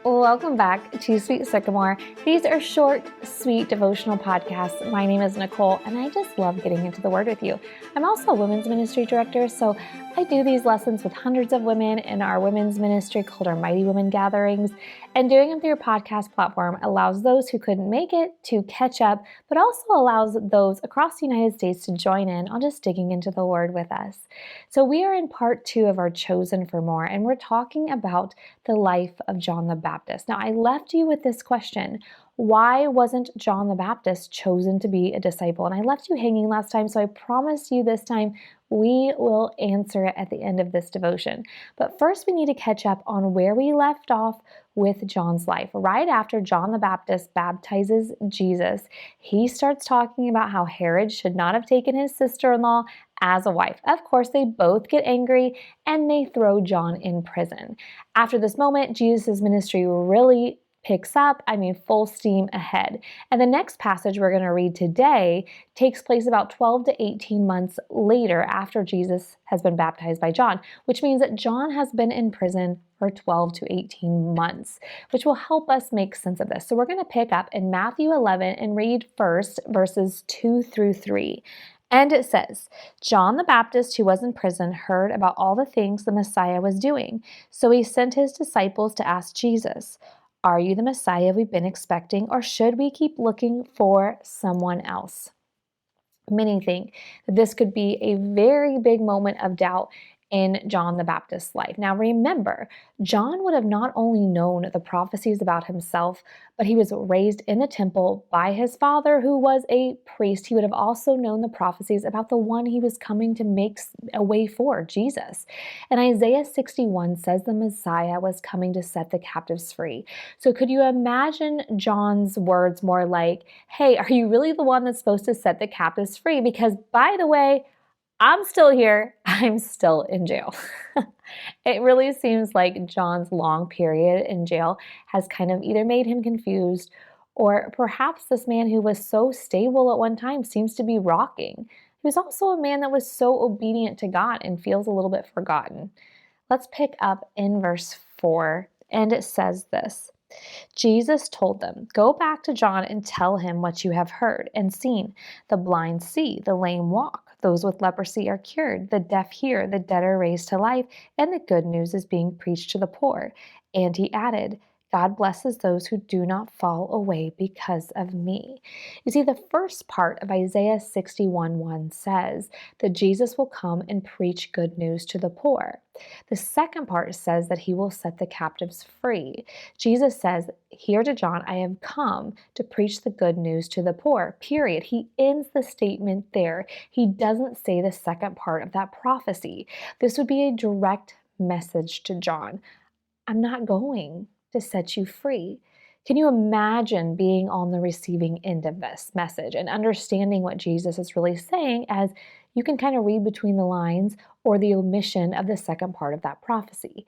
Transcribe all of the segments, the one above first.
Welcome back to Sweet Sycamore. These are short, sweet devotional podcasts. My name is Nicole, and I just love getting into the Word with you. I'm also a women's ministry director, so I do these lessons with hundreds of women in our women's ministry called our Mighty Women Gatherings. And doing them through a podcast platform allows those who couldn't make it to catch up, but also allows those across the United States to join in on just digging into the Word with us. So we are in part 2 of our Chosen for More, and we're talking about the life of John the Baptist. Now, I left you with this question: why wasn't John the Baptist chosen to be a disciple? And I left you hanging last time, so I promise you this time we will answer it at the end of this devotion. But first, we need to catch up on where we left off with John's life. Right after John the Baptist baptizes Jesus, he starts talking about how Herod should not have taken his sister-in-law as a wife. Of course, they both get angry and they throw John in prison. After this moment, Jesus' ministry really picks up, full steam ahead. And the next passage we're going to read today takes place about 12 to 18 months later after Jesus has been baptized by John, which means that John has been in prison for 12 to 18 months, which will help us make sense of this. So we're going to pick up in Matthew 11 and read first verses 2 through 3. And it says, John the Baptist, who was in prison, heard about all the things the Messiah was doing. So he sent his disciples to ask Jesus, "Are you the Messiah we've been expecting, or should we keep looking for someone else?" Many think that this could be a very big moment of doubt in John the Baptist's life. Now remember, John would have not only known the prophecies about himself, but he was raised in the temple by his father, who was a priest. He would have also known the prophecies about the one he was coming to make a way for, Jesus. And Isaiah 61 says the Messiah was coming to set the captives free. So could you imagine John's words more like, "Hey, are you really the one that's supposed to set the captives free? Because by the way, I'm still here. I'm still in jail." It really seems like John's long period in jail has kind of either made him confused, or perhaps this man who was so stable at one time seems to be rocking. He was also a man that was so obedient to God and feels a little bit forgotten. Let's pick up in verse 4, and it says this. Jesus told them, "Go back to John and tell him what you have heard and seen. The blind see, the lame walk, those with leprosy are cured, the deaf hear, the dead are raised to life, and the good news is being preached to the poor." And he added, "God blesses those who do not fall away because of me." You see, the first part of Isaiah 61:1 says that Jesus will come and preach good news to the poor. The second part says that he will set the captives free. Jesus says, "Here to John, I have come to preach the good news to the poor," period. He ends the statement there. He doesn't say the second part of that prophecy. This would be a direct message to John. I'm not going to set you free. Can you imagine being on the receiving end of this message and understanding what Jesus is really saying, as you can kind of read between the lines or the omission of the second part of that prophecy?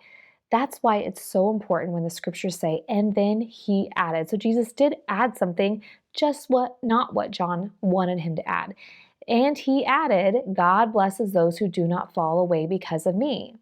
That's why it's so important when the scriptures say, "And then he added." So Jesus did add something, just not what John wanted him to add. And he added, "God blesses those who do not fall away because of me."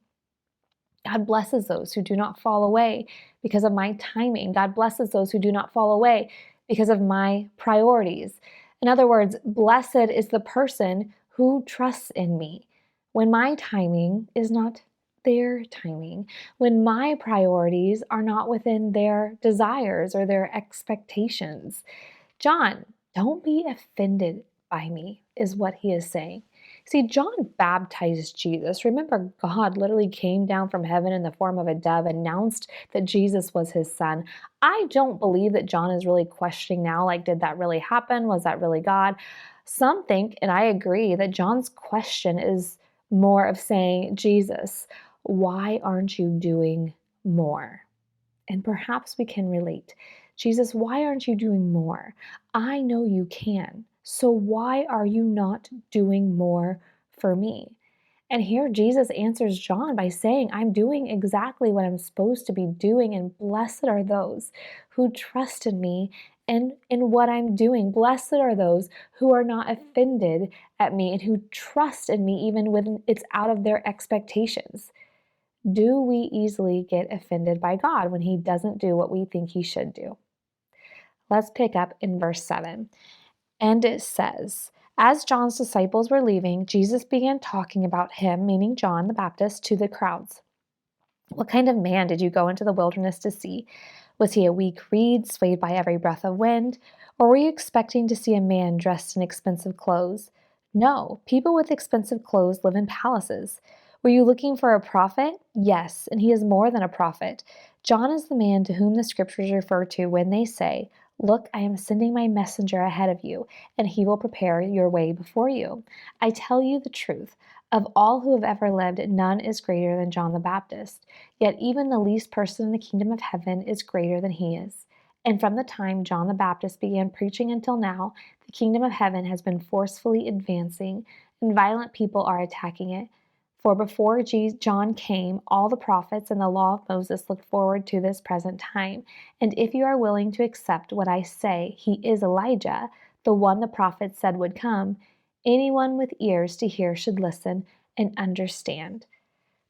God blesses those who do not fall away because of my timing. God blesses those who do not fall away because of my priorities. In other words, blessed is the person who trusts in me when my timing is not their timing, when my priorities are not within their desires or their expectations. John, don't be offended by me, is what he is saying. See, John baptized Jesus. Remember, God literally came down from heaven in the form of a dove, announced that Jesus was his son. I don't believe that John is really questioning now, like, did that really happen? Was that really God? Some think, and I agree, that John's question is more of saying, "Jesus, why aren't you doing more?" And perhaps we can relate. "Jesus, why aren't you doing more? I know you can. So why are you not doing more for me?" And here Jesus answers John by saying, "I'm doing exactly what I'm supposed to be doing, and blessed are those who trust in me and in what I'm doing. Blessed are those who are not offended at me and who trust in me even when it's out of their expectations." Do we easily get offended by God when he doesn't do what we think he should do? Let's pick up in verse 7. And it says, as John's disciples were leaving, Jesus began talking about him, meaning John the Baptist, to the crowds. What kind of man did you go into the wilderness to see? Was he a weak reed, swayed by every breath of wind? Or were you expecting to see a man dressed in expensive clothes? No, people with expensive clothes live in palaces. Were you looking for a prophet? Yes, and he is more than a prophet. John is the man to whom the scriptures refer to when they say, look, I am sending my messenger ahead of you, and he will prepare your way before you. I tell you the truth. Of all who have ever lived, none is greater than John the Baptist. Yet even the least person in the kingdom of heaven is greater than he is. And from the time John the Baptist began preaching until now, the kingdom of heaven has been forcefully advancing, and violent people are attacking it. For before John came, all the prophets and the law of Moses looked forward to this present time. And if you are willing to accept what I say, he is Elijah, the one the prophets said would come. Anyone with ears to hear should listen and understand.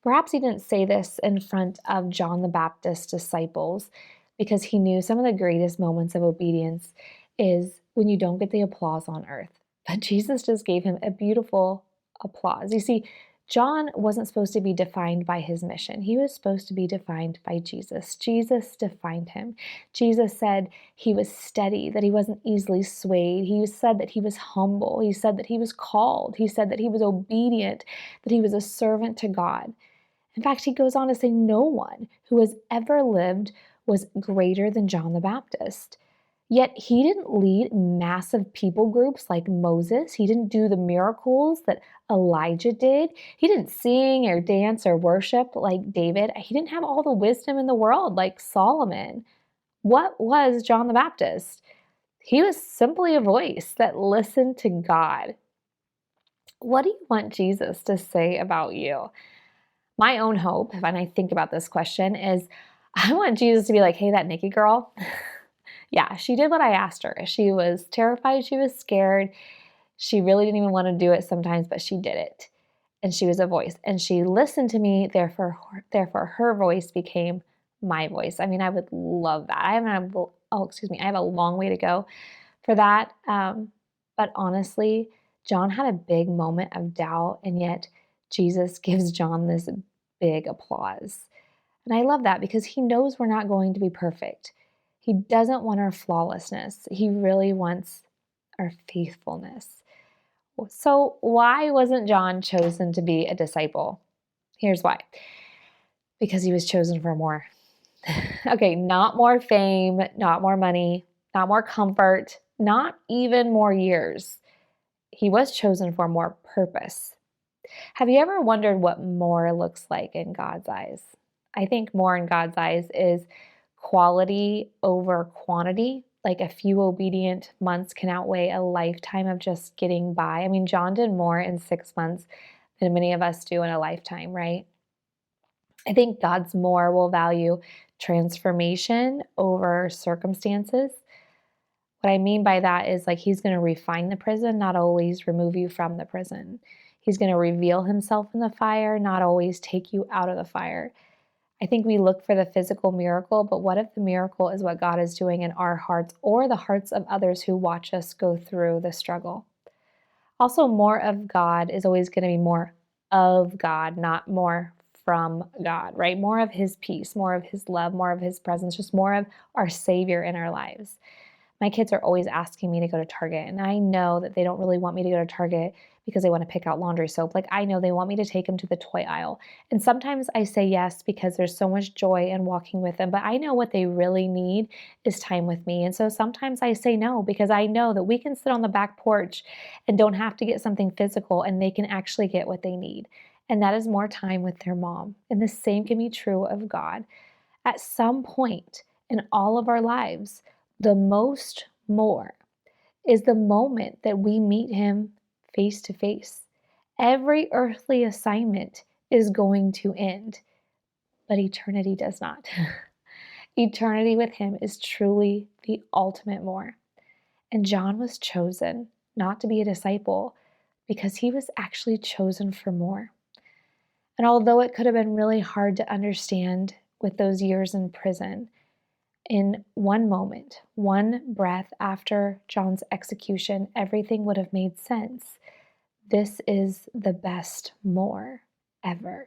Perhaps he didn't say this in front of John the Baptist's disciples because he knew some of the greatest moments of obedience is when you don't get the applause on earth. But Jesus just gave him a beautiful applause. You see, John wasn't supposed to be defined by his mission. He was supposed to be defined by Jesus. Jesus defined him. Jesus said he was steady, that he wasn't easily swayed. He said that he was humble. He said that he was called. He said that he was obedient, that he was a servant to God. In fact, he goes on to say no one who has ever lived was greater than John the Baptist. Yet he didn't lead massive people groups like Moses. He didn't do the miracles that Elijah did. He didn't sing or dance or worship like David. He didn't have all the wisdom in the world like Solomon. What was John the Baptist? He was simply a voice that listened to God. What do you want Jesus to say about you? My own hope, when I think about this question, is I want Jesus to be like, hey, that Nikki girl, yeah, she did what I asked her. She was terrified. She was scared. She really didn't even want to do it sometimes, but she did it. And she was a voice. And she listened to me. Therefore her voice became my voice. I mean, I would love that. I have a long way to go for that. But honestly, John had a big moment of doubt, and yet Jesus gives John this big applause. And I love that because he knows we're not going to be perfect. He doesn't want our flawlessness. He really wants our faithfulness. So why wasn't John chosen to be a disciple? Here's why. Because he was chosen for more. Okay, not more fame, not more money, not more comfort, not even more years. He was chosen for more purpose. Have you ever wondered what more looks like in God's eyes? I think more in God's eyes is quality over quantity. Like a few obedient months can outweigh a lifetime of just getting by. I mean, John did more in 6 months than many of us do in a lifetime, right? I think God's more will value transformation over circumstances. What I mean by that is like he's going to refine the prison, not always remove you from the prison. He's going to reveal himself in the fire, not always take you out of the fire. I think we look for the physical miracle, but what if the miracle is what God is doing in our hearts or the hearts of others who watch us go through the struggle? Also, more of God is always going to be more of God, not more from God, right? More of his peace, more of his love, more of his presence, just more of our Savior in our lives. My kids are always asking me to go to Target, and I know that they don't really want me to go to Target because they want to pick out laundry soap. Like, I know they want me to take them to the toy aisle. And sometimes I say yes because there's so much joy in walking with them, but I know what they really need is time with me. And so sometimes I say no because I know that we can sit on the back porch and don't have to get something physical, and they can actually get what they need. And that is more time with their mom. And the same can be true of God. At some point in all of our lives, the most more is the moment that we meet him face to face. Every earthly assignment is going to end, but eternity does not. Eternity with him is truly the ultimate more. And John was chosen not to be a disciple because he was actually chosen for more. And although it could have been really hard to understand with those years in prison, in one moment, one breath after John's execution, everything would have made sense. This is the best more ever.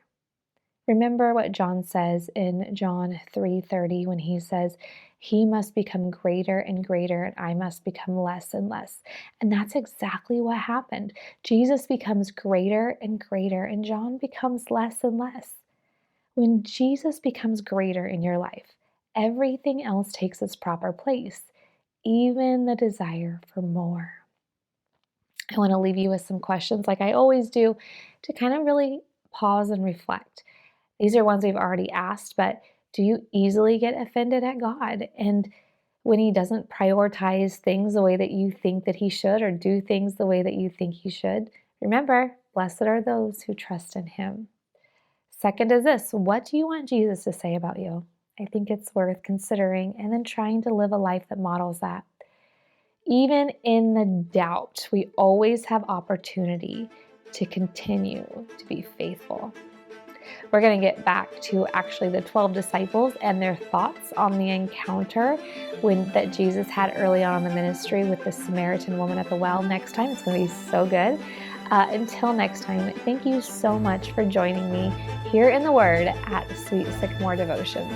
Remember what John says in John 3:30 when he says, "He must become greater and greater, and I must become less and less." And that's exactly what happened. Jesus becomes greater and greater, and John becomes less and less. When Jesus becomes greater in your life, everything else takes its proper place, even the desire for more. I want to leave you with some questions, like I always do, to kind of really pause and reflect. These are ones we've already asked, but do you easily get offended at God? And when He doesn't prioritize things the way that you think that He should, or do things the way that you think He should, remember, blessed are those who trust in Him. Second is this: what do you want Jesus to say about you? I think it's worth considering and then trying to live a life that models that. Even in the doubt, we always have opportunity to continue to be faithful. We're going to get back to actually the 12 disciples and their thoughts on the encounter that Jesus had early on in the ministry with the Samaritan woman at the well next time. It's going to be so good. Until next time, thank you so much for joining me here in the Word at Sweet Sycamore Devotions.